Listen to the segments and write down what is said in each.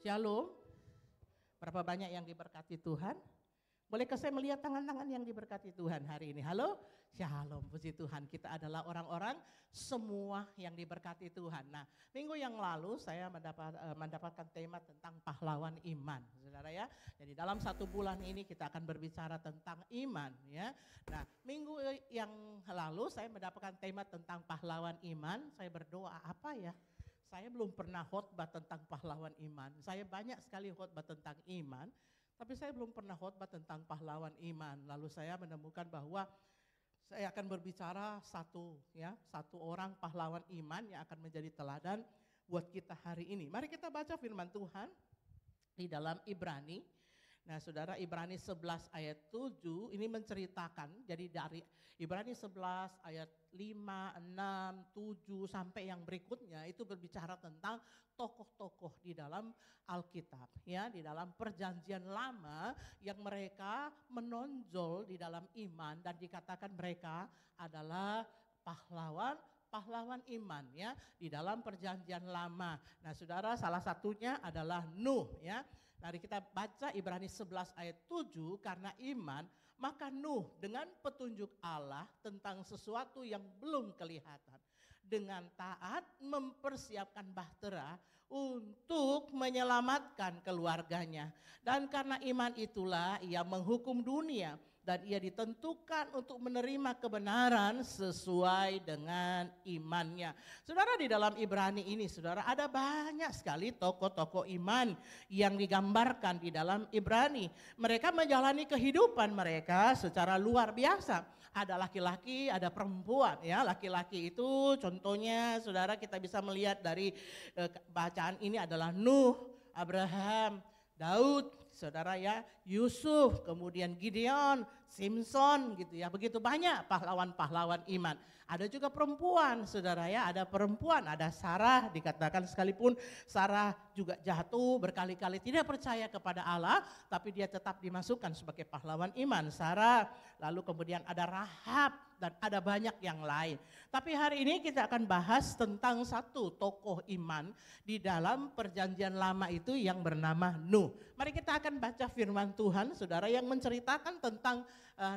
Shalom. Berapa banyak yang diberkati Tuhan? Bolehkah saya melihat tangan-tangan yang diberkati Tuhan hari ini? Halo? Shalom, puji Tuhan. Kita adalah orang-orang semua yang diberkati Tuhan. Nah, minggu yang lalu saya mendapatkan tema tentang pahlawan iman. Saudara ya, jadi dalam 1 bulan ini kita akan berbicara tentang iman ya. Nah, minggu yang lalu saya mendapatkan tema tentang pahlawan iman. Saya berdoa apa ya? Saya belum pernah khotbah tentang pahlawan iman. Saya banyak sekali khotbah tentang iman, tapi saya belum pernah khotbah tentang pahlawan iman. Lalu saya menemukan bahwa saya akan berbicara satu orang pahlawan iman yang akan menjadi teladan buat kita hari ini. Mari kita baca firman Tuhan di dalam Ibrani. Nah, Saudara, Ibrani 11 ayat 7 ini menceritakan, jadi dari Ibrani 11 ayat 5, 6, 7 sampai yang berikutnya itu berbicara tentang tokoh-tokoh di dalam Alkitab ya, di dalam Perjanjian Lama yang mereka menonjol di dalam iman dan dikatakan mereka adalah pahlawan iman ya di dalam Perjanjian Lama. Nah, Saudara, salah satunya adalah Nuh ya. Mari kita baca Ibrani 11 ayat 7, karena iman maka Nuh dengan petunjuk Allah tentang sesuatu yang belum kelihatan, dengan taat mempersiapkan bahtera untuk menyelamatkan keluarganya. Dan karena iman itulah ia menghukum dunia dan ia ditentukan untuk menerima kebenaran sesuai dengan imannya. Saudara, di dalam Ibrani ini, saudara, ada banyak sekali tokoh-tokoh iman yang digambarkan di dalam Ibrani. Mereka menjalani kehidupan mereka secara luar biasa. Ada laki-laki, ada perempuan ya. Laki-laki itu contohnya, saudara, kita bisa melihat dari bacaan ini adalah Nuh, Abraham, Daud, saudara ya, Yusuf, kemudian Gideon, Simpson gitu ya. Begitu banyak pahlawan-pahlawan iman. Ada juga perempuan, saudara ya, ada perempuan, ada Sarah, dikatakan sekalipun Sarah juga jatuh berkali-kali tidak percaya kepada Allah, tapi dia tetap dimasukkan sebagai pahlawan iman, Sarah. Lalu kemudian ada Rahab dan ada banyak yang lain. Tapi hari ini kita akan bahas tentang satu tokoh iman di dalam Perjanjian Lama itu yang bernama Nuh. Mari kita akan baca firman Tuhan, saudara, yang menceritakan tentang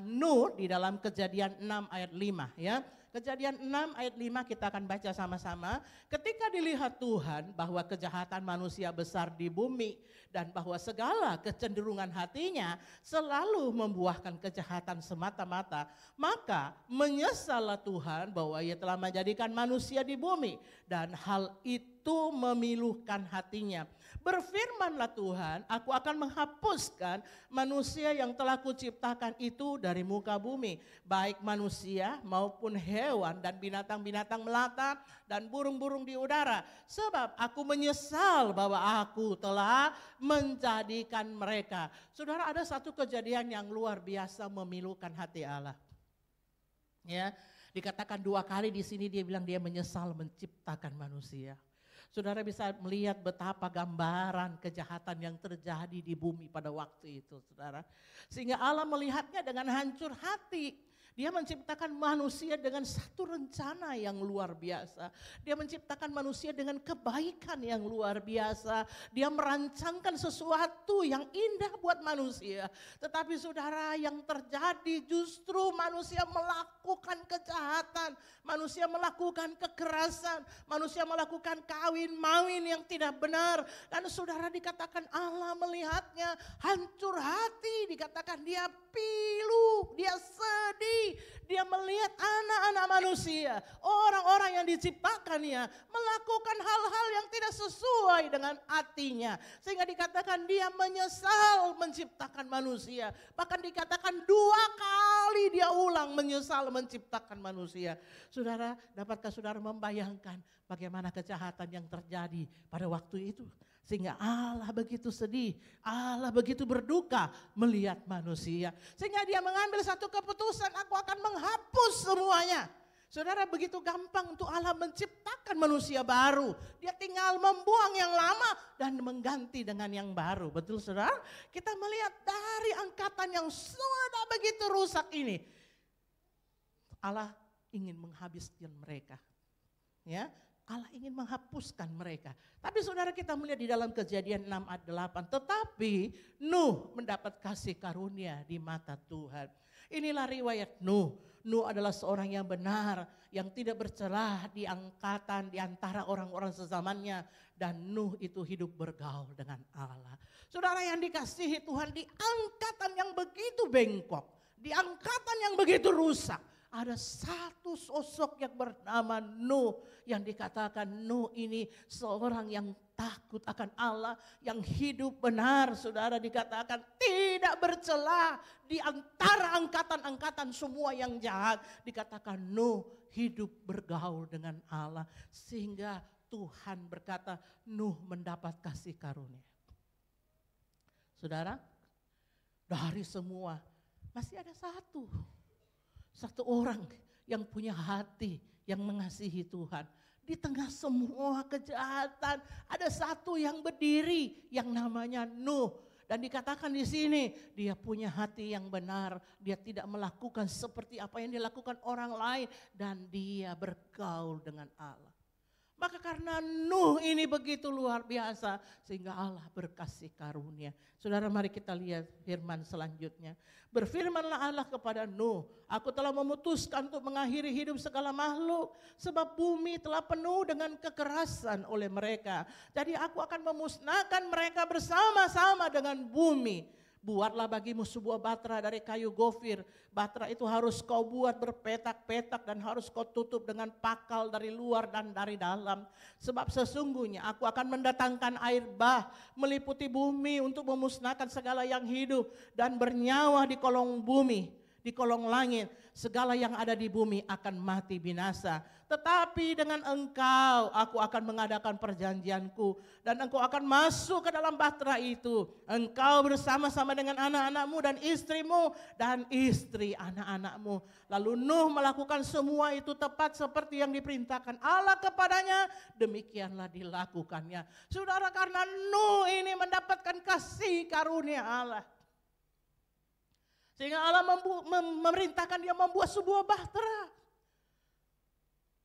Nuh di dalam Kejadian 6 ayat 5 ya. Kejadian 6 ayat 5 kita akan baca sama-sama. Ketika dilihat Tuhan bahwa kejahatan manusia besar di bumi dan bahwa segala kecenderungan hatinya selalu membuahkan kejahatan semata-mata, maka menyesallah Tuhan bahwa ia telah menjadikan manusia di bumi dan hal itu memilukan hatinya. Berfirmanlah Tuhan, aku akan menghapuskan manusia yang telah kuciptakan itu dari muka bumi, baik manusia maupun hewan dan binatang-binatang melata dan burung-burung di udara, sebab aku menyesal bahwa aku telah menjadikan mereka. Saudara, ada satu kejadian yang luar biasa memilukan hati Allah. Ya, dikatakan 2 kali di sini dia bilang dia menyesal menciptakan manusia. Saudara bisa melihat betapa gambaran kejahatan yang terjadi di bumi pada waktu itu, saudara. Sehingga Allah melihatnya dengan hancur hati. Dia menciptakan manusia dengan satu rencana yang luar biasa. Dia menciptakan manusia dengan kebaikan yang luar biasa. Dia merancangkan sesuatu yang indah buat manusia. Tetapi saudara, yang terjadi justru manusia melakukan kejahatan. Manusia melakukan kekerasan. Manusia melakukan kawin-mawin yang tidak benar. Dan saudara, dikatakan Allah melihatnya hancur hati. Dikatakan dia pilu, dia sedih. Dia melihat anak-anak manusia, orang-orang yang diciptakannya melakukan hal-hal yang tidak sesuai dengan hatinya. Sehingga dikatakan dia menyesal menciptakan manusia. Bahkan dikatakan 2 kali dia ulang menyesal menciptakan manusia. Saudara, dapatkah saudara membayangkan bagaimana kejahatan yang terjadi pada waktu itu? Sehingga Allah begitu sedih, Allah begitu berduka melihat manusia. Sehingga dia mengambil satu keputusan, aku akan menghapus semuanya. Saudara, begitu gampang untuk Allah menciptakan manusia baru. Dia tinggal membuang yang lama dan mengganti dengan yang baru. Betul saudara? Kita melihat dari angkatan yang sudah begitu rusak ini, Allah ingin menghabiskan mereka. Ya, Allah ingin menghapuskan mereka. Tapi saudara, kita melihat di dalam Kejadian 6 ayat 8. Tetapi Nuh mendapat kasih karunia di mata Tuhan. Inilah riwayat Nuh. Nuh adalah seorang yang benar, yang tidak bercelah di angkatan di antara orang-orang sezamannya. Dan Nuh itu hidup bergaul dengan Allah. Saudara yang dikasihi Tuhan, di angkatan yang begitu bengkok, di angkatan yang begitu rusak, ada satu sosok yang bernama Nuh, yang dikatakan Nuh ini seorang yang takut akan Allah, yang hidup benar. Saudara, dikatakan tidak bercela di antara angkatan-angkatan semua yang jahat. Dikatakan Nuh hidup bergaul dengan Allah, sehingga Tuhan berkata Nuh mendapat kasih karunia. Saudara, dari semua masih ada satu orang yang punya hati yang mengasihi Tuhan. Di tengah semua kejahatan ada satu yang berdiri yang namanya Nuh. Dan dikatakan di sini dia punya hati yang benar. Dia tidak melakukan seperti apa yang dilakukan orang lain. Dan dia bergaul dengan Allah. Maka karena Nuh ini begitu luar biasa, sehingga Allah berkasih karunia. Saudara, mari kita lihat firman selanjutnya. Berfirmanlah Allah kepada Nuh, aku telah memutuskan untuk mengakhiri hidup segala makhluk, sebab bumi telah penuh dengan kekerasan oleh mereka. Jadi aku akan memusnahkan mereka bersama-sama dengan bumi. Buatlah bagimu sebuah batra dari kayu gofir. Batra itu harus kau buat berpetak-petak dan harus kau tutup dengan pakal dari luar dan dari dalam. Sebab sesungguhnya aku akan mendatangkan air bah meliputi bumi untuk memusnahkan segala yang hidup dan bernyawa di kolong bumi, di kolong langit. Segala yang ada di bumi akan mati binasa. Tetapi dengan engkau aku akan mengadakan perjanjianku dan engkau akan masuk ke dalam batra itu. Engkau bersama-sama dengan anak-anakmu dan istrimu dan istri anak-anakmu. Lalu Nuh melakukan semua itu tepat seperti yang diperintahkan Allah kepadanya. Demikianlah dilakukannya. Saudara, karena Nuh ini mendapatkan kasih karunia Allah, sehingga Allah memerintahkan dia membuat sebuah bahtera.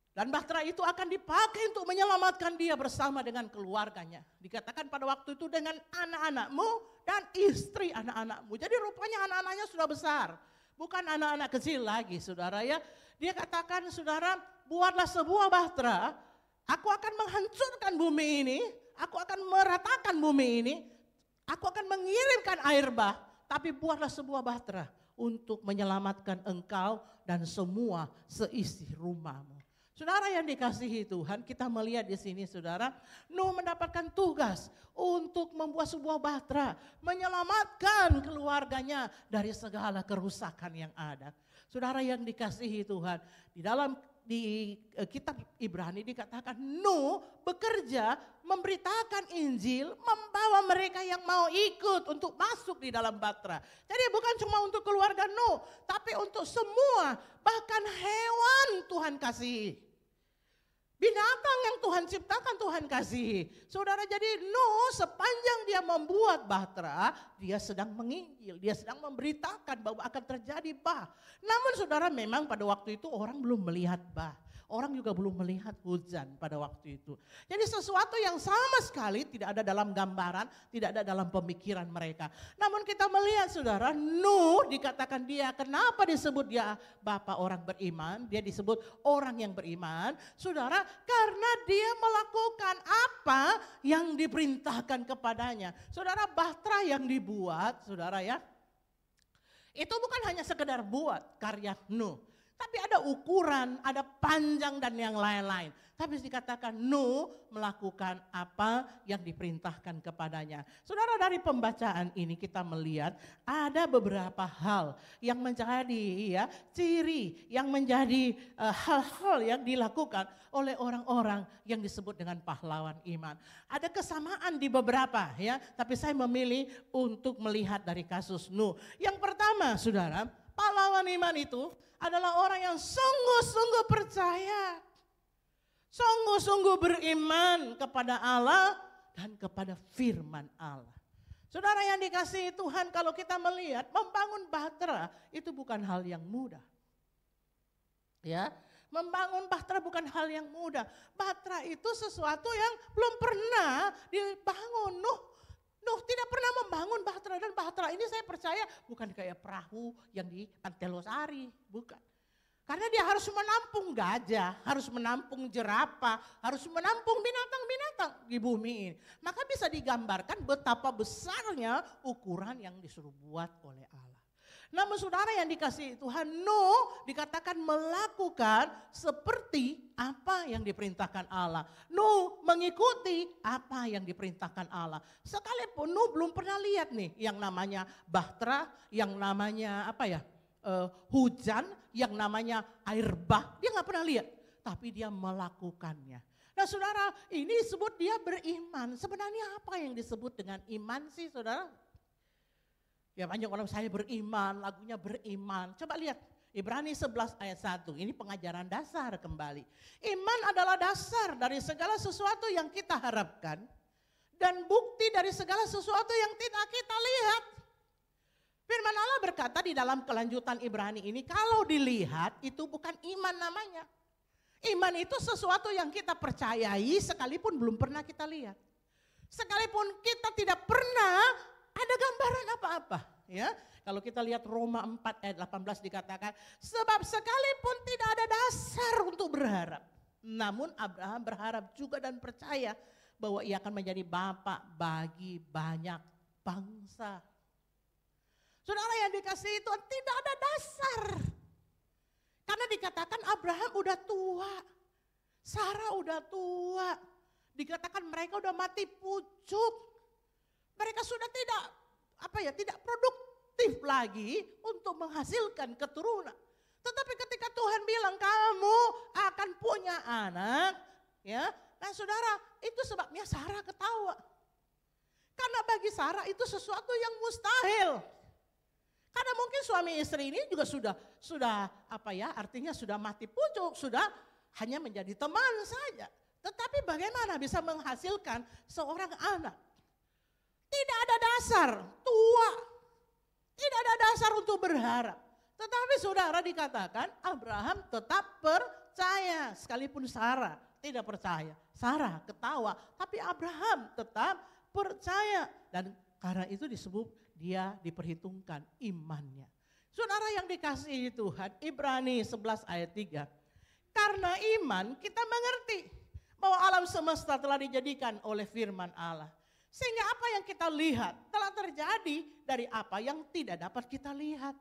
Dan bahtera itu akan dipakai untuk menyelamatkan dia bersama dengan keluarganya. Dikatakan pada waktu itu dengan anak-anakmu dan istri anak-anakmu. Jadi rupanya anak-anaknya sudah besar. Bukan anak-anak kecil lagi, saudara ya. Dia katakan, saudara, buatlah sebuah bahtera. Aku akan menghancurkan bumi ini. Aku akan meratakan bumi ini. Aku akan mengirimkan air bah. Tapi buatlah sebuah bahtera untuk menyelamatkan engkau dan semua seisi rumahmu. Saudara yang dikasihi Tuhan, kita melihat di sini saudara, Nuh mendapatkan tugas untuk membuat sebuah bahtera, menyelamatkan keluarganya dari segala kerusakan yang ada. Saudara yang dikasihi Tuhan, di kitab Ibrani dikatakan Nuh bekerja memberitakan Injil, membawa mereka yang mau ikut untuk masuk di dalam bahtera. Jadi bukan cuma untuk keluarga Nuh, tapi untuk semua, bahkan hewan Tuhan kasihi. Binatang yang Tuhan ciptakan Tuhan kasihi. Saudara, jadi Nuh sepanjang dia membuat bahtera, dia sedang menginjil, dia sedang memberitakan bahwa akan terjadi bah. Namun saudara, memang pada waktu itu orang belum melihat bah. Orang juga belum melihat hujan pada waktu itu. Jadi sesuatu yang sama sekali tidak ada dalam gambaran, tidak ada dalam pemikiran mereka. Namun kita melihat saudara, Nuh dikatakan dia, kenapa disebut dia bapak orang beriman? Dia disebut orang yang beriman. Saudara, karena dia melakukan apa yang diperintahkan kepadanya. Saudara, bahtera yang dibuat, saudara ya, itu bukan hanya sekedar buat karya Nuh. Tapi ada ukuran, ada panjang dan yang lain-lain. Tapi dikatakan Nuh melakukan apa yang diperintahkan kepadanya. Saudara, dari pembacaan ini kita melihat ada beberapa hal yang menjadi ciri, yang menjadi hal-hal yang dilakukan oleh orang-orang yang disebut dengan pahlawan iman. Ada kesamaan di beberapa ya, tapi saya memilih untuk melihat dari kasus Nuh. Yang pertama, saudara, pahlawan iman itu adalah orang yang sungguh-sungguh percaya, sungguh-sungguh beriman kepada Allah dan kepada firman Allah. Saudara yang dikasihi Tuhan, kalau kita melihat membangun bahtera itu bukan hal yang mudah. Ya, Membangun bahtera bukan hal yang mudah. Bahtera itu sesuatu yang belum pernah dibangun. Nuh tidak pernah membangun bahtera, dan bahtera ini saya percaya bukan kayak perahu yang di Pantai Losari, bukan. Karena dia harus menampung gajah, harus menampung jerapah, harus menampung binatang-binatang di bumi ini. Maka bisa digambarkan betapa besarnya ukuran yang disuruh buat oleh Allah. Namun saudara yang dikasihi Tuhan, Nuh dikatakan melakukan seperti apa yang diperintahkan Allah. Nuh mengikuti apa yang diperintahkan Allah. Sekalipun Nuh belum pernah lihat nih yang namanya bahtera, yang namanya hujan, yang namanya air bah. Dia gak pernah lihat, tapi dia melakukannya. Nah saudara, ini disebut dia beriman. Sebenarnya apa yang disebut dengan iman sih saudara? Ya banyak orang, saya beriman, lagunya beriman. Coba lihat Ibrani 11 ayat 1, ini pengajaran dasar kembali. Iman adalah dasar dari segala sesuatu yang kita harapkan dan bukti dari segala sesuatu yang tidak kita lihat. Firman Allah berkata di dalam kelanjutan Ibrani ini, kalau dilihat itu bukan iman namanya. Iman itu sesuatu yang kita percayai sekalipun belum pernah kita lihat. Sekalipun kita tidak pernah ada gambaran apa-apa, ya. Kalau kita lihat Roma 4 ayat 18 dikatakan, sebab sekalipun tidak ada dasar untuk berharap. Namun Abraham berharap juga dan percaya bahwa ia akan menjadi bapa bagi banyak bangsa. Saudara yang dikasihi Tuhan, tidak ada dasar. Karena dikatakan Abraham udah tua, Sarah udah tua. Dikatakan mereka udah mati pucuk. Mereka sudah tidak produktif lagi untuk menghasilkan keturunan. Tetapi ketika Tuhan bilang kamu akan punya anak, ya, nah saudara, itu sebabnya Sarah ketawa. Karena bagi Sarah itu sesuatu yang mustahil. Karena mungkin suami istri ini juga sudah artinya sudah mati pucuk, sudah hanya menjadi teman saja. Tetapi bagaimana bisa menghasilkan seorang anak? Tidak ada dasar, tua. Tidak ada dasar untuk berharap. Tetapi saudara dikatakan Abraham tetap percaya. Sekalipun Sarah tidak percaya. Sarah ketawa, tapi Abraham tetap percaya. Dan karena itu disebut dia diperhitungkan imannya. Saudara yang dikasihi Tuhan, Ibrani 11 ayat 3. Karena iman kita mengerti bahwa alam semesta telah dijadikan oleh firman Allah. Sehingga apa yang kita lihat telah terjadi dari apa yang tidak dapat kita lihat.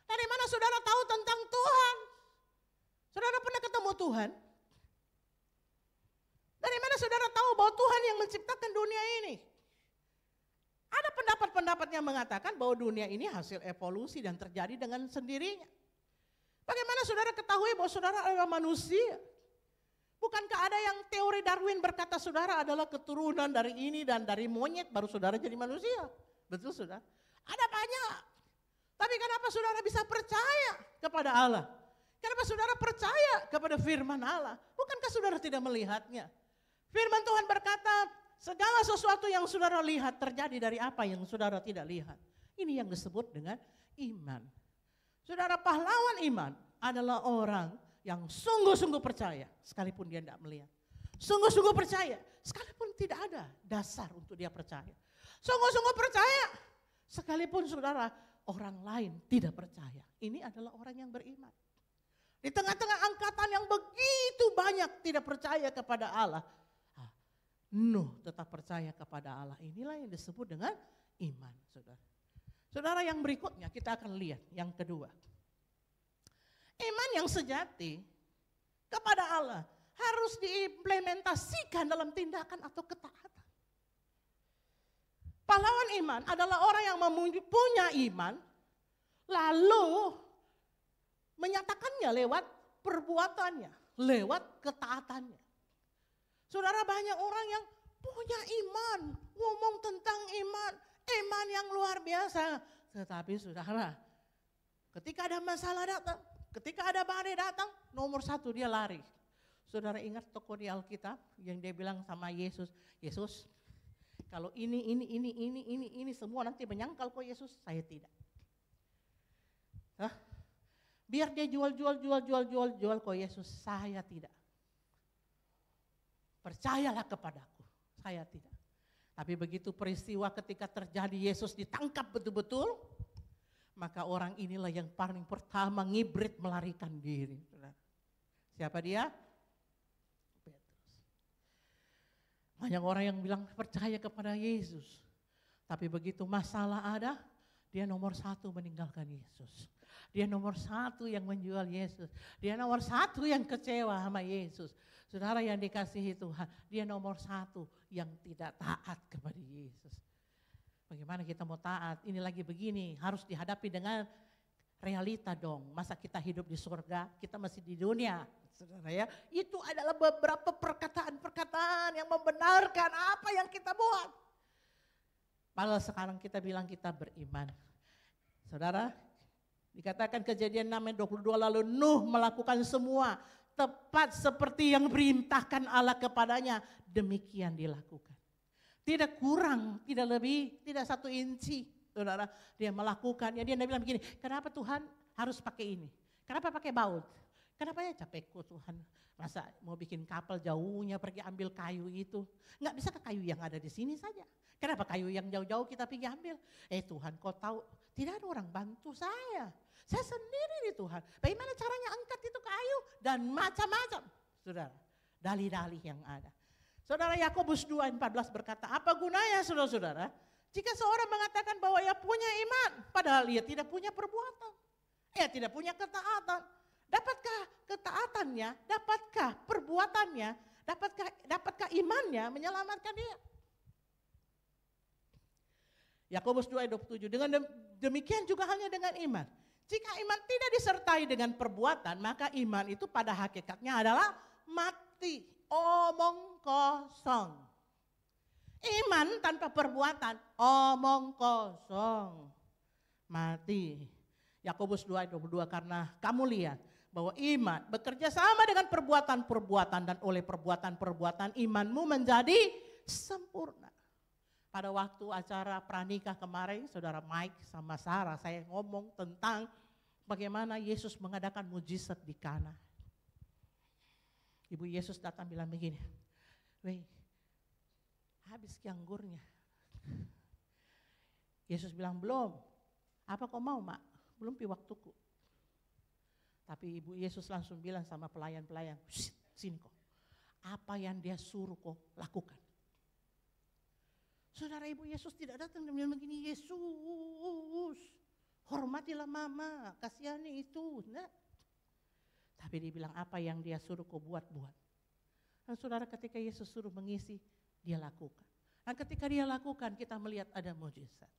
Dari mana saudara tahu tentang Tuhan? Saudara pernah ketemu Tuhan? Dari mana saudara tahu bahwa Tuhan yang menciptakan dunia ini? Ada pendapat-pendapat yang mengatakan bahwa dunia ini hasil evolusi dan terjadi dengan sendirinya. Bagaimana saudara ketahui bahwa saudara adalah manusia? Bukankah ada yang teori Darwin berkata saudara adalah keturunan dari ini dan dari monyet baru saudara jadi manusia? Betul saudara? Ada banyak. Tapi kenapa saudara bisa percaya kepada Allah? Kenapa saudara percaya kepada firman Allah? Bukankah saudara tidak melihatnya? Firman Tuhan berkata segala sesuatu yang saudara lihat terjadi dari apa yang saudara tidak lihat. Ini yang disebut dengan iman. Saudara, pahlawan iman adalah orang yang sungguh-sungguh percaya sekalipun dia tidak melihat. Sungguh-sungguh percaya sekalipun tidak ada dasar untuk dia percaya. Sungguh-sungguh percaya sekalipun saudara orang lain tidak percaya. Ini adalah orang yang beriman. Di tengah-tengah angkatan yang begitu banyak tidak percaya kepada Allah, Nuh tetap percaya kepada Allah. Inilah yang disebut dengan iman, saudara. Saudara, yang berikutnya kita akan lihat yang kedua. Iman yang sejati kepada Allah harus diimplementasikan dalam tindakan atau ketaatan. Pahlawan iman adalah orang yang punya iman lalu menyatakannya lewat perbuatannya, lewat ketaatannya. Saudara, banyak orang yang punya iman, ngomong tentang iman yang luar biasa. Tetapi saudara, ketika ada masalah datang, ketika ada badai datang, nomor satu dia lari. Saudara ingat tokoh di Alkitab yang dia bilang sama Yesus, Yesus kalau ini semua nanti menyangkal kok Yesus, saya tidak. Biar dia jual, kok Yesus, saya tidak. Percayalah kepadaku, saya tidak. Tapi begitu peristiwa ketika terjadi Yesus ditangkap betul-betul, maka orang inilah yang paling pertama ngibrit melarikan diri. Siapa dia? Banyak orang yang bilang percaya kepada Yesus. Tapi begitu masalah ada, dia nomor satu meninggalkan Yesus. Dia nomor satu yang menjual Yesus. Dia nomor satu yang kecewa sama Yesus. Saudara yang dikasihi Tuhan, dia nomor satu yang tidak taat kepada Yesus. Bagaimana kita mau taat? Ini lagi begini, harus dihadapi dengan realita dong. Masa kita hidup di surga, kita masih di dunia. Saudara ya, itu adalah beberapa perkataan-perkataan yang membenarkan apa yang kita buat. Padahal sekarang kita bilang kita beriman. Saudara, dikatakan Kejadian 6:22, lalu Nuh melakukan semua tepat seperti yang perintahkan Allah kepadanya. Demikian dilakukan. Tidak kurang, tidak lebih, tidak 1 inci. Saudara, dia melakukannya. Dia bilang begini, kenapa Tuhan harus pakai ini? Kenapa pakai baut? Kenapa ya capekku Tuhan, masa mau bikin kapal jauhnya pergi ambil kayu itu. Enggak bisa ke kayu yang ada di sini saja. Kenapa kayu yang jauh-jauh kita pergi ambil? Tuhan kau tahu tidak ada orang bantu saya. Saya sendiri nih Tuhan. Bagaimana caranya angkat itu kayu dan macam-macam. Saudara, dalih-dalih yang ada. Saudara Yakobus 2:14 berkata, apa gunanya saudara-saudara jika seorang mengatakan bahwa ia punya iman padahal ia tidak punya perbuatan. Ia tidak punya ketaatan. Dapatkah ketaatannya, dapatkah perbuatannya, dapatkah imannya menyelamatkan dia? Yakobus 2:27, dengan demikian juga halnya dengan iman. Jika iman tidak disertai dengan perbuatan, maka iman itu pada hakikatnya adalah mati, omong kosong. Iman tanpa perbuatan, omong kosong, mati. Yakobus 2:22, karena kamu lihat bahwa iman bekerja sama dengan perbuatan-perbuatan dan oleh perbuatan-perbuatan imanmu menjadi sempurna. Pada waktu acara pranikah kemarin, saudara Mike sama Sarah, saya ngomong tentang bagaimana Yesus mengadakan mujizat di Kana. Ibu Yesus datang bilang begini, weh, habis anggurnya. Yesus bilang, belum. Apa kau mau, Mak? Belum pi waktuku. Tapi Ibu Yesus langsung bilang sama pelayan-pelayan, sini kok. Apa yang dia suruh kok lakukan. Saudara, Ibu Yesus tidak datang dan bilang begini, Yesus, hormatilah mama, kasihani itu. Nah. Tapi dia bilang apa yang dia suruh kau buat. Dan saudara, ketika Yesus suruh mengisi, dia lakukan. Dan ketika dia lakukan, kita melihat ada mujizat.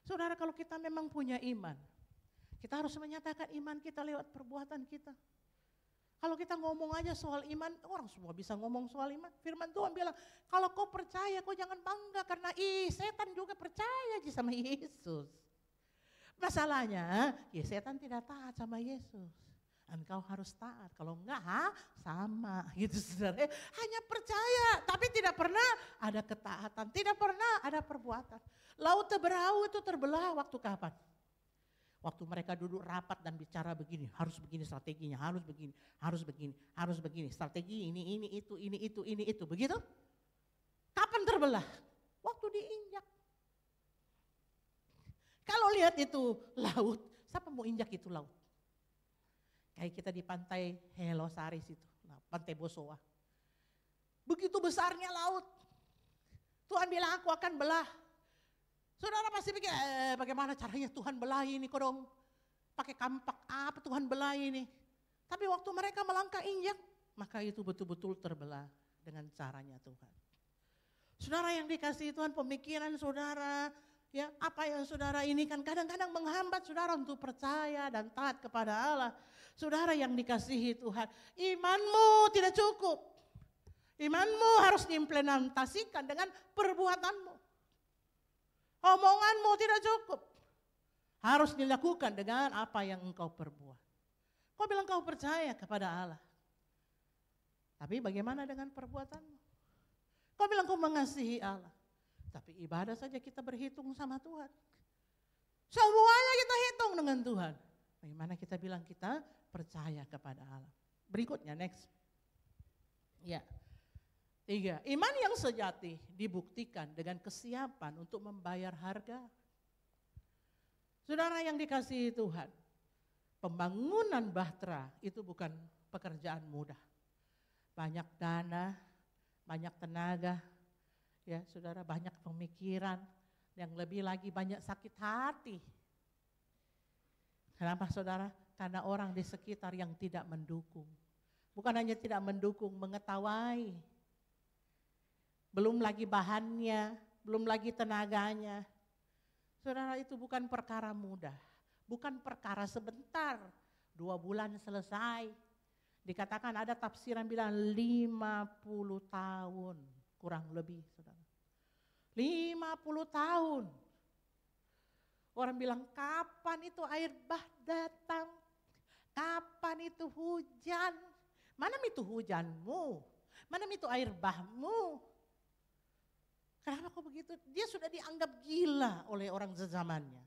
Saudara, kalau kita memang punya iman, kita harus menyatakan iman kita lewat perbuatan kita. Kalau kita ngomong aja soal iman, orang semua bisa ngomong soal iman. Firman Tuhan bilang, kalau kau percaya kau jangan bangga karena setan juga percaya sama Yesus. Masalahnya, setan tidak taat sama Yesus. Engkau harus taat, kalau enggak sama gitu saudara. Hanya percaya, tapi tidak pernah ada ketaatan, tidak pernah ada perbuatan. Laut Teberau itu terbelah waktu kapan? Waktu mereka duduk rapat dan bicara begini, harus begini strateginya, harus begini, strategi ini itu, begitu? Kapan terbelah? Waktu diinjak. Kalau lihat itu laut, siapa mau injak itu laut? Kayak kita di pantai Helosari situ, pantai Bosowa. Begitu besarnya laut, Tuhan bilang aku akan belah. Saudara pasti pikir, bagaimana caranya Tuhan belah ini kok dong? Pakai kampak apa Tuhan belah ini? Tapi waktu mereka melangkah injak, maka itu betul-betul terbelah dengan caranya Tuhan. Saudara yang dikasihi Tuhan, pemikiran saudara, ya apa yang saudara ini kan kadang-kadang menghambat saudara untuk percaya dan taat kepada Allah. Saudara yang dikasihi Tuhan, imanmu tidak cukup. Imanmu harus diimplementasikan dengan perbuatanmu. Omonganmu tidak cukup. Harus dilakukan dengan apa yang engkau perbuat. Kau bilang kau percaya kepada Allah. Tapi bagaimana dengan perbuatanmu? Kau bilang kau mengasihi Allah. Tapi ibadah saja kita berhitung sama Tuhan. Semuanya kita hitung dengan Tuhan. Bagaimana kita bilang kita percaya kepada Allah. Berikutnya, next. Ya. 3, iman yang sejati dibuktikan dengan kesiapan untuk membayar harga. Saudara yang dikasihi Tuhan, pembangunan Bahtera itu bukan pekerjaan mudah. Banyak dana, banyak tenaga, ya saudara, banyak pemikiran, yang lebih lagi banyak sakit hati. Kenapa saudara? Karena orang di sekitar yang tidak mendukung. Bukan hanya tidak mendukung, mengetawai. Belum lagi bahannya, belum lagi tenaganya. Saudara, itu bukan perkara mudah, bukan perkara sebentar, 2 bulan selesai. Dikatakan ada tafsiran bilang 50 tahun, kurang lebih saudara. 50 tahun. Orang bilang, kapan itu air bah datang? Kapan itu hujan? Mana itu hujanmu? Mana itu air bahmu? Kenapa kok begitu? Dia sudah dianggap gila oleh orang sezamannya.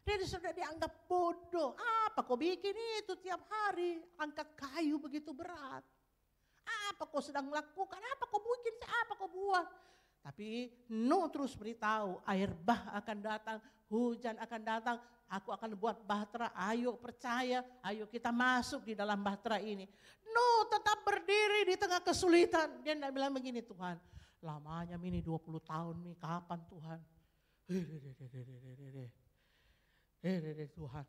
Dia sudah dianggap bodoh. Apa kau bikin itu tiap hari? Angkat kayu begitu berat. Apa kau sedang melakukan? Apa kau bikin? Apa kau buat? Tapi Nuh terus beritahu, air bah akan datang, hujan akan datang. Aku akan buat bahtera, ayo percaya, ayo kita masuk di dalam bahtera ini. Nuh tetap berdiri di tengah kesulitan. Dia tidak bilang begini, Tuhan, lamanya ini 20 tahun nih, kapan Tuhan? Tuhan.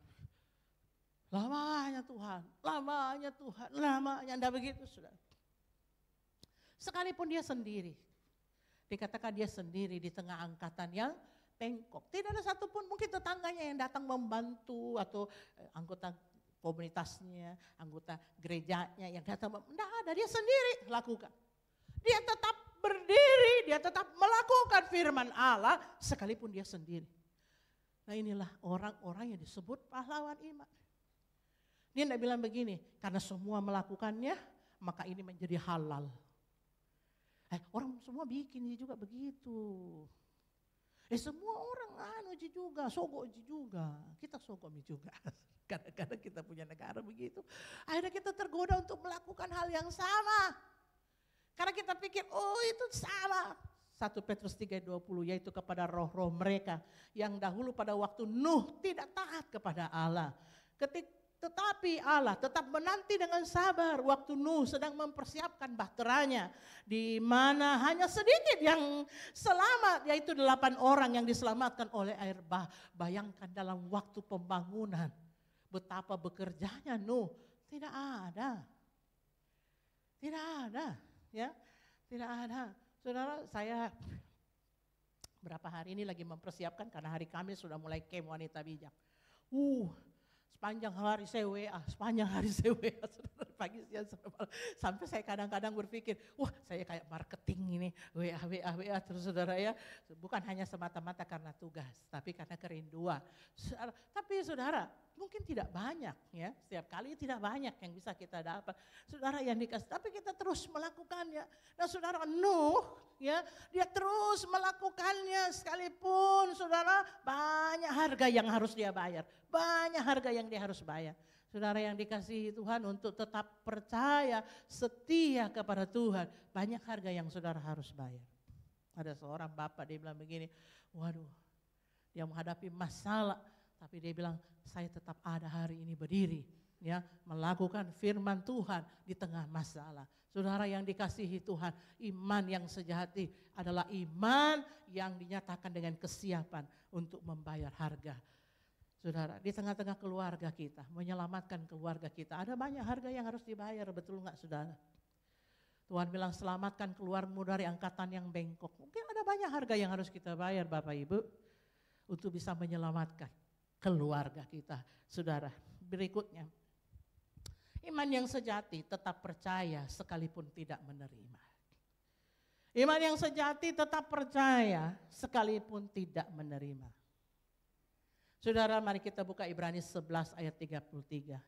Lamanya Tuhan, lamanya Tuhan, lamanya. Tidak begitu sudah. Sekalipun dia sendiri, dikatakan dia sendiri di tengah angkatan yang bengkok. Tidak ada satupun mungkin tetangganya yang datang membantu atau anggota komunitasnya, anggota gerejanya yang datang. Tidak ada, dia sendiri lakukan. Dia tetap berdiri, dia tetap melakukan firman Allah sekalipun dia sendiri. Nah inilah orang-orang yang disebut pahlawan iman. Dia tidak bilang begini, karena semua melakukannya maka ini menjadi halal. Orang semua bikin juga begitu. Semua orang uji juga, sogo uji juga. Kita sogomi juga. Kadang-kadang kita punya negara begitu. Akhirnya kita tergoda untuk melakukan hal yang sama. Karena kita pikir, oh itu salah. 1 Petrus 3:20, yaitu kepada roh-roh mereka yang dahulu pada waktu Nuh tidak taat kepada Allah. Tetapi Allah tetap menanti dengan sabar waktu Nuh sedang mempersiapkan bahteranya, di mana hanya sedikit yang selamat, yaitu 8 orang yang diselamatkan oleh air bah. Bayangkan dalam waktu pembangunan betapa bekerjanya Nuh. Tidak ada, ya, tidak ada. Saudara, saya berapa hari ini lagi mempersiapkan karena hari Kamis sudah mulai camp wanita bijak. Sepanjang hari saya WA, pagi siang sampai saya kadang-kadang berpikir, wah saya kayak marketing ini, WA terus saudara ya. Bukan hanya semata-mata karena tugas, tapi karena kerinduan. Tapi saudara, mungkin tidak banyak ya, setiap kali tidak banyak yang bisa kita dapat. Saudara yang dikasih, tapi kita terus melakukannya. Nah saudara, Nuh ya, dia terus melakukannya sekalipun saudara banyak harga yang harus dia bayar. Banyak harga yang dia harus bayar. Saudara yang dikasihi Tuhan, untuk tetap percaya, setia kepada Tuhan, banyak harga yang saudara harus bayar. Ada seorang bapak, dia bilang begini, waduh, dia menghadapi masalah, tapi dia bilang, saya tetap ada hari ini berdiri, ya, melakukan firman Tuhan di tengah masalah. Saudara yang dikasihi Tuhan, iman yang sejati adalah iman yang dinyatakan dengan kesiapan untuk membayar harga. Saudara, di tengah-tengah keluarga kita, menyelamatkan keluarga kita, ada banyak harga yang harus dibayar, betul enggak saudara? Tuhan bilang selamatkan keluarmu dari angkatan yang bengkok. Mungkin ada banyak harga yang harus kita bayar Bapak Ibu, untuk bisa menyelamatkan keluarga kita. Saudara, berikutnya, iman yang sejati tetap percaya sekalipun tidak menerima. Iman yang sejati tetap percaya sekalipun tidak menerima. Saudara, mari kita buka Ibrani 11 ayat 33.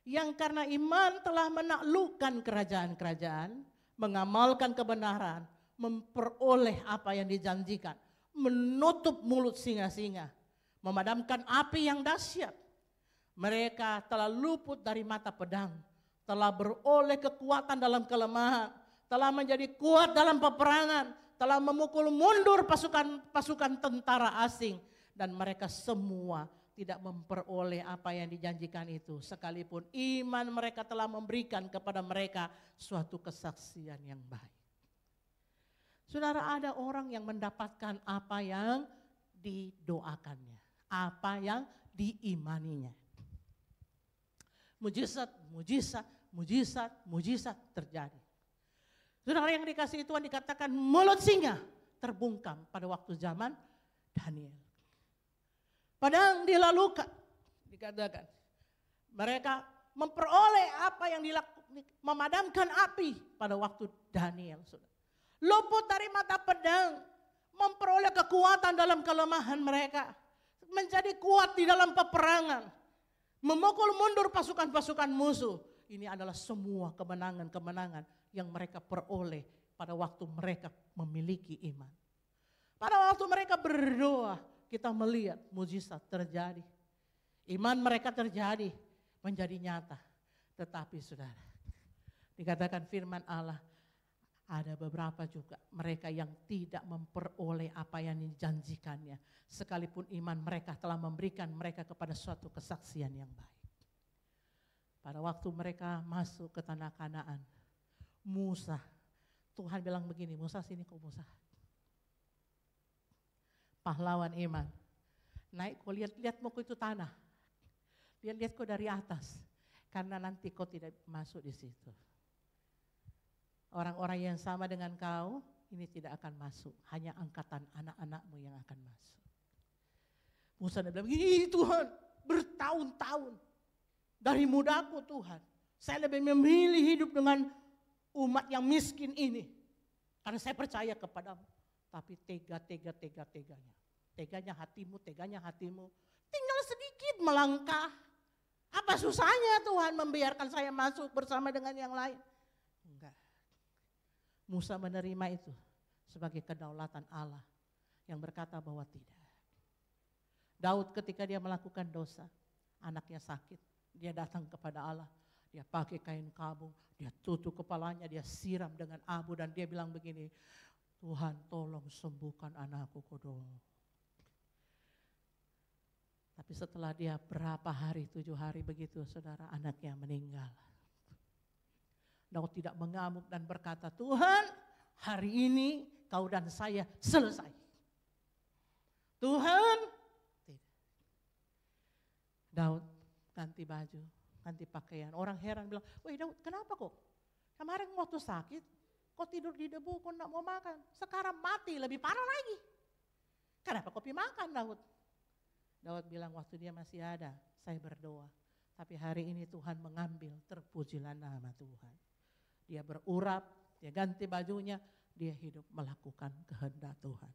Yang karena iman telah menaklukkan kerajaan-kerajaan, mengamalkan kebenaran, memperoleh apa yang dijanjikan, menutup mulut singa-singa, memadamkan api yang dahsyat, Mereka telah luput dari mata pedang, telah beroleh kekuatan dalam kelemahan, telah menjadi kuat dalam peperangan, telah memukul mundur pasukan tentara asing, dan mereka semua tidak memperoleh apa yang dijanjikan itu, sekalipun iman mereka telah memberikan kepada mereka suatu kesaksian yang baik. Saudara, ada orang yang mendapatkan apa yang didoakannya, apa yang diimaninya. Mujizat, mujizat, mujizat, mujizat terjadi. Saudara yang dikasihi Tuhan, dikatakan mulut singa terbungkam pada waktu zaman Daniel. Padang dilalukan, dikatakan mereka memperoleh apa yang memadamkan api pada waktu Daniel. Luput dari mata pedang, memperoleh kekuatan dalam kelemahan mereka, menjadi kuat di dalam peperangan, memukul mundur pasukan-pasukan musuh. Ini adalah semua kemenangan-kemenangan yang mereka peroleh pada waktu mereka memiliki iman. Pada waktu mereka berdoa, kita melihat mujizat terjadi. Iman mereka terjadi, menjadi nyata. Tetapi saudara, dikatakan firman Allah, ada beberapa juga mereka yang tidak memperoleh apa yang dijanjikannya. Sekalipun iman mereka telah memberikan mereka kepada suatu kesaksian yang baik. Pada waktu mereka masuk ke tanah Kanaan, Musa, Tuhan bilang begini, Musa sini kau Musa. Pahlawan iman, naik kau lihat mau kau itu tanah. Lihat kau dari atas, karena nanti kau tidak masuk di situ. Orang-orang yang sama dengan kau ini tidak akan masuk. Hanya angkatan anak-anakmu yang akan masuk. Musa bilang begini, Tuhan bertahun-tahun. Dari mudaku Tuhan. Saya lebih memilih hidup dengan umat yang miskin ini. Karena saya percaya kepadamu. Tapi teganya. Teganya hatimu. Tinggal sedikit melangkah. Apa susahnya Tuhan membiarkan saya masuk bersama dengan yang lain? Enggak. Musa menerima itu sebagai kedaulatan Allah yang berkata bahwa tidak. Daud ketika dia melakukan dosa, anaknya sakit, dia datang kepada Allah, dia pakai kain kabung, dia tutup kepalanya, dia siram dengan abu dan dia bilang begini, Tuhan tolong sembuhkan anakku Kodo. Tapi setelah dia berapa hari, 7 hari begitu saudara, anaknya meninggal. Daud tidak mengamuk dan berkata, Tuhan hari ini kau dan saya selesai. Tuhan, tidak. Daud ganti baju, ganti pakaian. Orang heran bilang, woi Daud kenapa kok? Kemarin waktu sakit, kau tidur di debu, kau tidak mau makan. Sekarang mati, lebih parah lagi. Kenapa kau pergi makan Daud? Daud bilang waktu dia masih ada, saya berdoa. Tapi hari ini Tuhan mengambil, terpujilah nama Tuhan. Dia berurap, dia ganti bajunya, dia hidup melakukan kehendak Tuhan.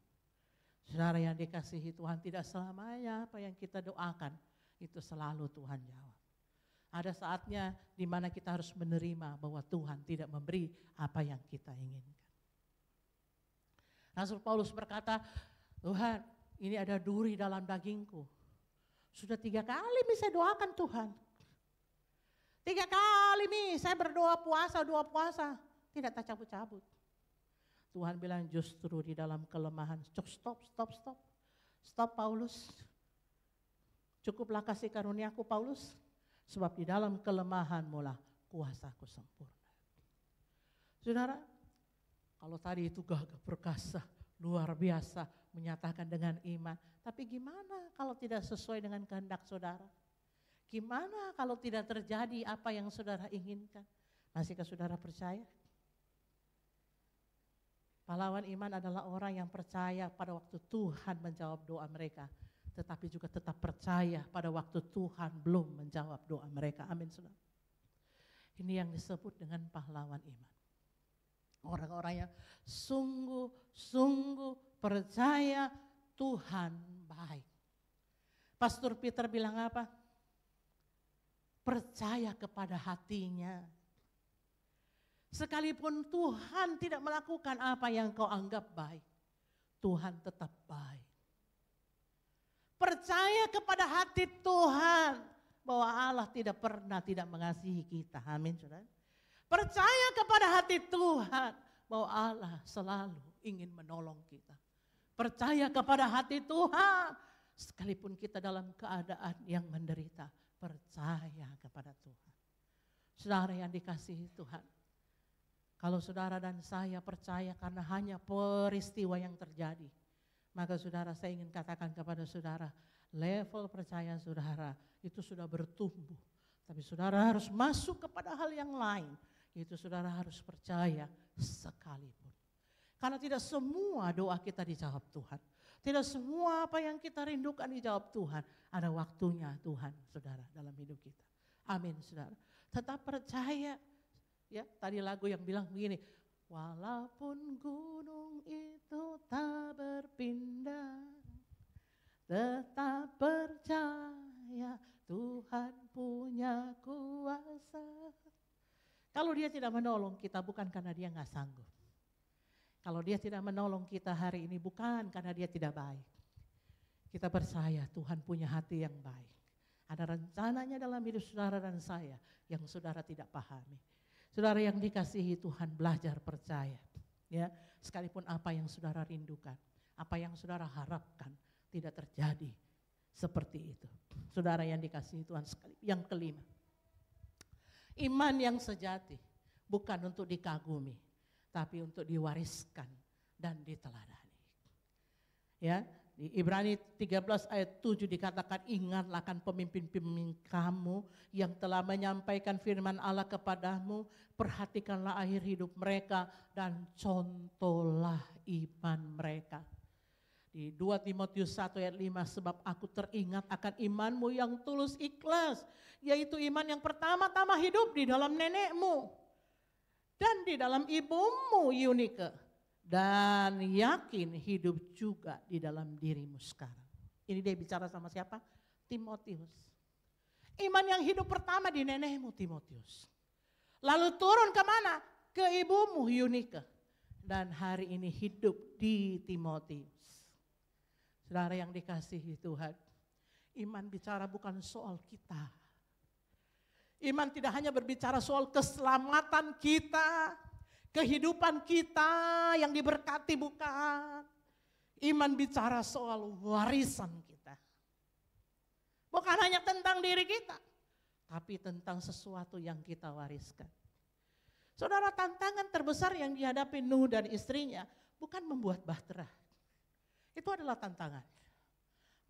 Saudara yang dikasihi Tuhan, tidak selamanya apa yang kita doakan, itu selalu Tuhan jawab. Ada saatnya di mana kita harus menerima bahwa Tuhan tidak memberi apa yang kita inginkan. Rasul Paulus berkata, Tuhan ini ada duri dalam dagingku. Sudah 3 kali saya doakan Tuhan. 3 kali saya berdoa puasa, tidak tak cabut-cabut. Tuhan bilang justru di dalam kelemahan, stop Paulus. Cukuplah kasih karuniaku Paulus, sebab di dalam kelemahan mula kuasaku sempurna. Saudara, kalau tadi itu gagah perkasa, luar biasa, menyatakan dengan iman. Tapi gimana kalau tidak sesuai dengan kehendak saudara? Gimana kalau tidak terjadi apa yang saudara inginkan? Masihkah saudara percaya? Pahlawan iman adalah orang yang percaya pada waktu Tuhan menjawab doa mereka. Tetapi juga tetap percaya pada waktu Tuhan belum menjawab doa mereka. Amin saudara. Ini yang disebut dengan pahlawan iman. Orang-orang yang sungguh-sungguh percaya Tuhan baik. Pastor Peter bilang apa? Percaya kepada hatinya. Sekalipun Tuhan tidak melakukan apa yang kau anggap baik, Tuhan tetap baik. Percaya kepada hati Tuhan bahwa Allah tidak pernah tidak mengasihi kita. Amin, saudara. Percaya kepada hati Tuhan bahwa Allah selalu ingin menolong kita. Percaya kepada hati Tuhan sekalipun kita dalam keadaan yang menderita. Percaya kepada Tuhan. Saudara yang dikasihi Tuhan. Kalau saudara dan saya percaya karena hanya peristiwa yang terjadi. Maka saudara, saya ingin katakan kepada saudara, level percaya saudara itu sudah bertumbuh. Tapi saudara harus masuk kepada hal yang lain. Yaitu saudara harus percaya sekalipun. Karena tidak semua doa kita dijawab Tuhan. Tidak semua apa yang kita rindukan dijawab Tuhan. Ada waktunya Tuhan, saudara, dalam hidup kita. Amin, saudara. Tetap percaya. Ya, tadi lagu yang bilang begini, walaupun gunung itu tak berpindah, tetap percaya Tuhan punya kuasa. Kalau dia tidak menolong kita bukan karena dia nggak sanggup. Kalau dia tidak menolong kita hari ini bukan karena dia tidak baik. Kita percaya Tuhan punya hati yang baik. Ada rencananya dalam hidup saudara dan saya yang saudara tidak pahami. Saudara yang dikasihi Tuhan, belajar percaya. Ya, sekalipun apa yang saudara rindukan, apa yang saudara harapkan tidak terjadi seperti itu. Saudara yang dikasihi Tuhan, yang kelima. Iman yang sejati bukan untuk dikagumi, tapi untuk diwariskan dan diteladani. Ya, di Ibrani 13 ayat 7 dikatakan, ingatlah akan pemimpin-pemimpin kamu yang telah menyampaikan firman Allah kepadamu, perhatikanlah akhir hidup mereka dan contohlah iman mereka. Di 2 Timotius 1 ayat 5, sebab aku teringat akan imanmu yang tulus ikhlas, yaitu iman yang pertama-tama hidup di dalam nenekmu dan di dalam ibumu Yunike. Dan yakin hidup juga di dalam dirimu sekarang. Ini dia bicara sama siapa? Timotius. Iman yang hidup pertama di nenekmu Timotius. Lalu turun kemana? Ke ibumu Yunike. Dan hari ini hidup di Timotius. Saudara yang dikasihi Tuhan. Iman bicara bukan soal kita. Iman tidak hanya berbicara soal keselamatan kita. Kehidupan kita yang diberkati bukan. Iman bicara soal warisan kita. Bukan hanya tentang diri kita. Tapi tentang sesuatu yang kita wariskan. Saudara, tantangan terbesar yang dihadapi Nuh dan istrinya bukan membuat bahtera. Itu adalah tantangan.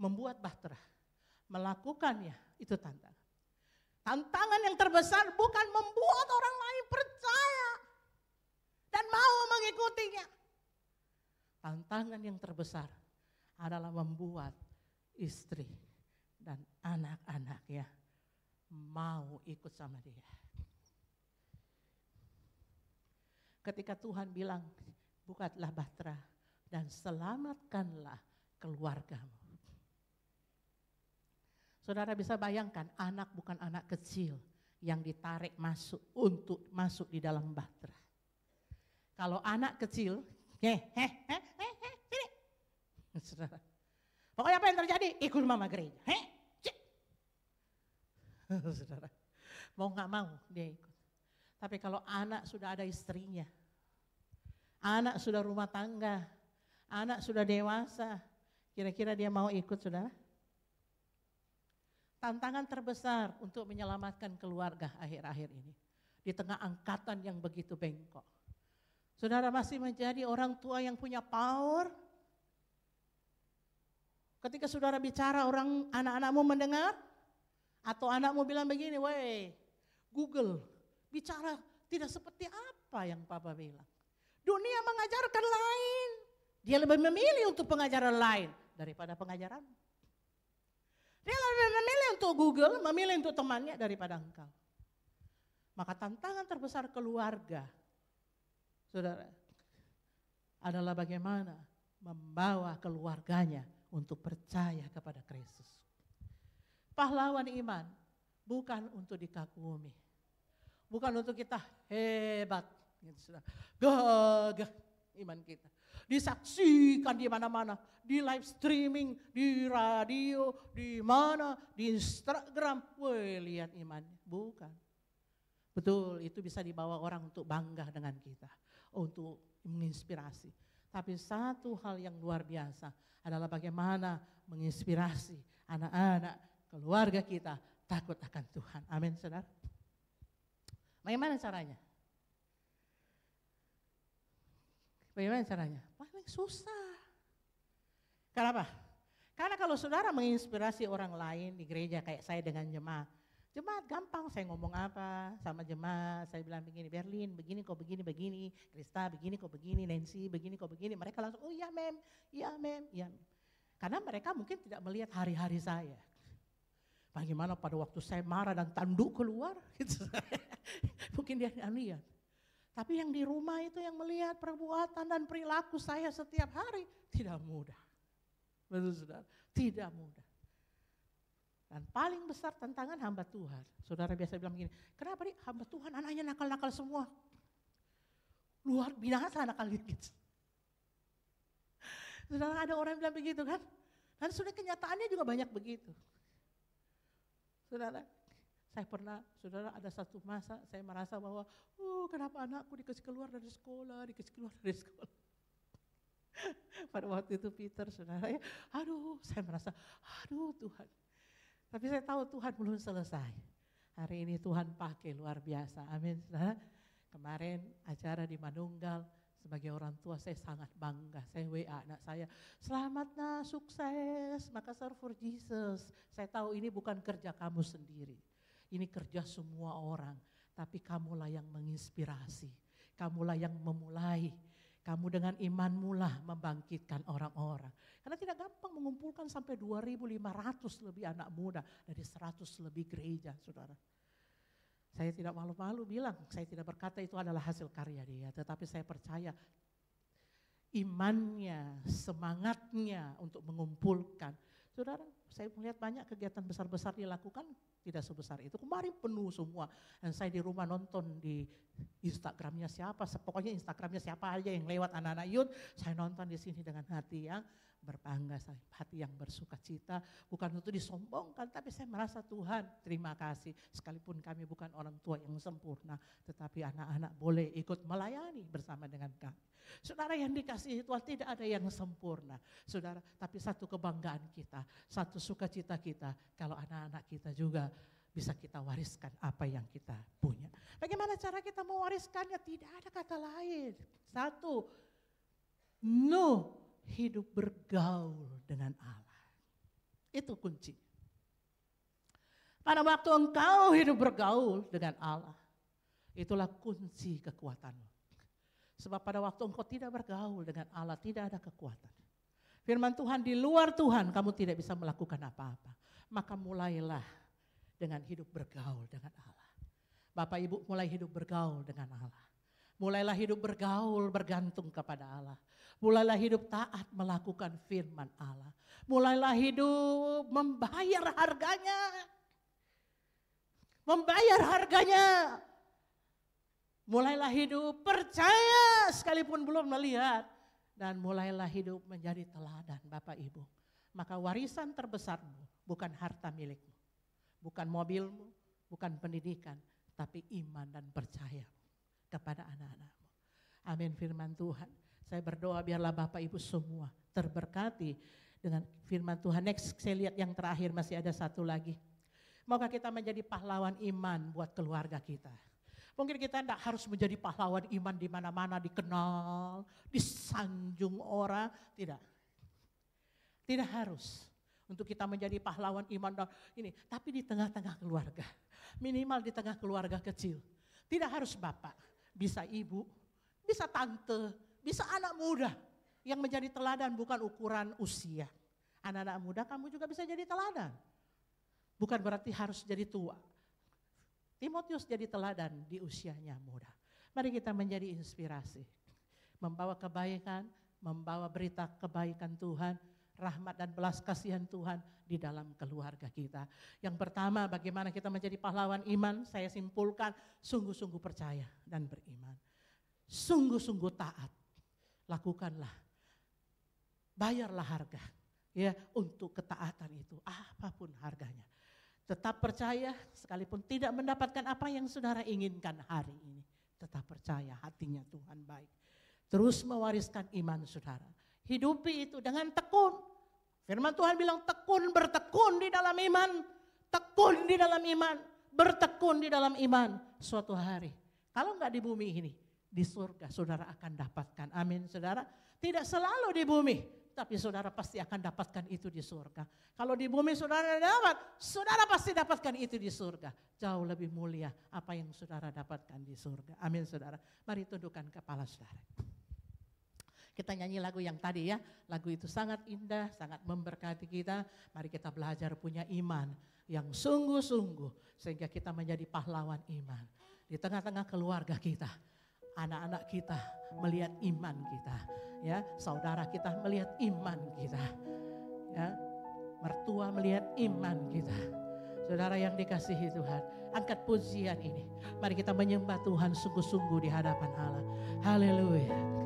Membuat bahtera. Melakukannya itu tantangan. Tantangan yang terbesar bukan membuat orang lain percaya dan mau mengikutinya. Tantangan yang terbesar adalah membuat istri dan anak-anaknya mau ikut sama dia. Ketika Tuhan bilang, bukalah bahtera dan selamatkanlah keluargamu. Saudara bisa bayangkan, anak bukan anak kecil yang ditarik masuk untuk masuk di dalam bahtera. Kalau anak kecil, sini. Saudara. Pokoknya apa yang terjadi? Ikut mama gereja. Saudara. Mau gak mau dia ikut. Tapi kalau anak sudah ada istrinya, anak sudah rumah tangga, anak sudah dewasa, kira-kira dia mau ikut, saudara? Tantangan terbesar untuk menyelamatkan keluarga akhir-akhir ini. Di tengah angkatan yang begitu bengkok. Saudara masih menjadi orang tua yang punya power. Ketika saudara bicara, anak-anakmu mendengar. Atau anakmu bilang begini, weh Google, bicara tidak seperti apa yang Papa bilang. Dunia mengajarkan lain. Dia lebih memilih untuk pengajaran lain daripada pengajaran. Dia lebih memilih untuk Google, memilih untuk temannya daripada engkau. Maka tantangan terbesar keluarga, saudara, adalah bagaimana membawa keluarganya untuk percaya kepada Kristus. Pahlawan iman bukan untuk dikagumi, bukan untuk kita hebat, gitu, saudara. Gagah iman kita. disaksikan di mana-mana, di live streaming, di radio, di mana, di Instagram. Woi, lihat imannya. Bukan. Betul, itu bisa dibawa orang untuk bangga dengan kita, untuk menginspirasi. Tapi satu hal yang luar biasa adalah bagaimana menginspirasi anak-anak, keluarga kita takut akan Tuhan. Amin, saudara. Bagaimana caranya? Bagaimana caranya? Paling susah. Kenapa? Karena kalau saudara menginspirasi orang lain di gereja kayak saya dengan jemaat gampang, saya ngomong apa sama jemaat, saya bilang begini, Berlin begini kok begini, Krista begini kok begini, Nancy begini kok begini, mereka langsung, oh iya mem, iya mem, iya. Karena mereka mungkin tidak melihat hari-hari saya. Bagaimana pada waktu saya marah dan tanduk keluar, gitu. Mungkin dia lihat. Tapi yang di rumah itu yang melihat perbuatan dan perilaku saya setiap hari, tidak mudah. Betul saudara, tidak mudah. Dan paling besar tantangan hamba Tuhan. Saudara biasa bilang begini, kenapa nih hamba Tuhan anaknya nakal-nakal semua? Luar binasa nakalnya gitu. Saudara ada orang yang bilang begitu kan? Dan sudah kenyataannya juga banyak begitu. Saudara, saudara ada satu masa saya merasa bahwa, kenapa anakku dikasih keluar dari sekolah. Pada waktu itu Peter, saudara ya, saya merasa, Tuhan. Tapi saya tahu Tuhan belum selesai. Hari ini Tuhan pakai luar biasa, amin saudara. Kemarin acara di Manunggal, sebagai orang tua saya sangat bangga. Saya WA anak saya, selamat nak, sukses, Makassar for Jesus. Saya tahu ini bukan kerja kamu sendiri, ini kerja semua orang. Tapi kamulah yang menginspirasi, kamulah yang memulai. Kamu dengan imanmu lah membangkitkan orang-orang. Karena tidak gampang mengumpulkan sampai 2.500 lebih anak muda dari 100 lebih gereja, saudara. Saya tidak malu-malu bilang, saya tidak berkata itu adalah hasil karya dia. Tetapi saya percaya imannya, semangatnya untuk mengumpulkan. Saudara, saya melihat banyak kegiatan besar-besar dilakukan, tidak sebesar itu. Kemarin penuh semua. Dan saya di rumah nonton di Instagramnya siapa, pokoknya Instagramnya siapa aja yang lewat anak-anak youth, saya nonton di sini dengan hati yang berbangga, hati yang bersuka cita, bukan untuk disombongkan, tapi saya merasa Tuhan terima kasih, sekalipun kami bukan orang tua yang sempurna, tetapi anak-anak boleh ikut melayani bersama dengan kami. Saudara yang dikasihi Tuhan, tidak ada yang sempurna, saudara, tapi satu kebanggaan kita, satu sukacita kita, kalau anak-anak kita juga bisa kita wariskan apa yang kita punya. Bagaimana cara kita mewariskannya? Tidak ada kata lain. Satu, hidup bergaul dengan Allah. Itu kunci. Pada waktu engkau hidup bergaul dengan Allah, itulah kunci kekuatanmu. Sebab pada waktu engkau tidak bergaul dengan Allah, tidak ada kekuatan. Firman Tuhan, di luar Tuhan kamu tidak bisa melakukan apa-apa. Maka mulailah dengan hidup bergaul dengan Allah. Bapak Ibu mulai hidup bergaul dengan Allah. Mulailah hidup bergaul bergantung kepada Allah. Mulailah hidup taat melakukan firman Allah. Mulailah hidup membayar harganya. Membayar harganya. Mulailah hidup percaya sekalipun belum melihat. Dan mulailah hidup menjadi teladan Bapak Ibu. Maka warisan terbesarmu bukan harta milikmu. Bukan mobilmu, bukan pendidikan, tapi iman dan percaya kepada anak-anakmu. Amin firman Tuhan. Saya berdoa biarlah Bapak Ibu semua terberkati dengan firman Tuhan. Next, saya lihat yang terakhir masih ada satu lagi. Maukah kita menjadi pahlawan iman buat keluarga kita? Mungkin kita tidak harus menjadi pahlawan iman di mana-mana dikenal, disanjung orang, tidak. Tidak harus. Untuk kita menjadi pahlawan iman dan ini, tapi di tengah-tengah keluarga, minimal di tengah keluarga kecil. Tidak harus bapak, bisa ibu, bisa tante, bisa anak muda yang menjadi teladan bukan ukuran usia. Anak-anak muda kamu juga bisa jadi teladan. Bukan berarti harus jadi tua. Timotius jadi teladan di usianya muda. Mari kita menjadi inspirasi, membawa kebaikan, membawa berita kebaikan Tuhan, rahmat dan belas kasihan Tuhan di dalam keluarga kita. Yang pertama, bagaimana kita menjadi pahlawan iman? Saya simpulkan, sungguh-sungguh percaya dan beriman. Sungguh-sungguh taat. Lakukanlah bayarlah harga ya untuk ketaatan itu, apapun harganya. Tetap percaya sekalipun tidak mendapatkan apa yang saudara inginkan hari ini. Tetap percaya hatinya Tuhan baik. Terus mewariskan iman saudara. Hidupi itu dengan tekun. Firman Tuhan bilang tekun, bertekun di dalam iman. Tekun di dalam iman, bertekun di dalam iman. Suatu hari, kalau enggak di bumi ini, di surga saudara akan dapatkan. Amin saudara. Tidak selalu di bumi, tapi saudara pasti akan dapatkan itu di surga. Kalau di bumi saudara dapat, saudara pasti dapatkan itu di surga. Jauh lebih mulia apa yang saudara dapatkan di surga. Amin saudara. Mari tundukkan kepala saudara. Kita nyanyi lagu yang tadi ya. Lagu itu sangat indah, sangat memberkati kita. Mari kita belajar punya iman yang sungguh-sungguh. Sehingga kita menjadi pahlawan iman. Di tengah-tengah keluarga kita. Anak-anak kita melihat iman kita. Ya, saudara kita melihat iman kita. Ya, mertua melihat iman kita. Saudara yang dikasihi Tuhan, angkat pujian ini. Mari kita menyembah Tuhan sungguh-sungguh di hadapan Allah. Haleluya.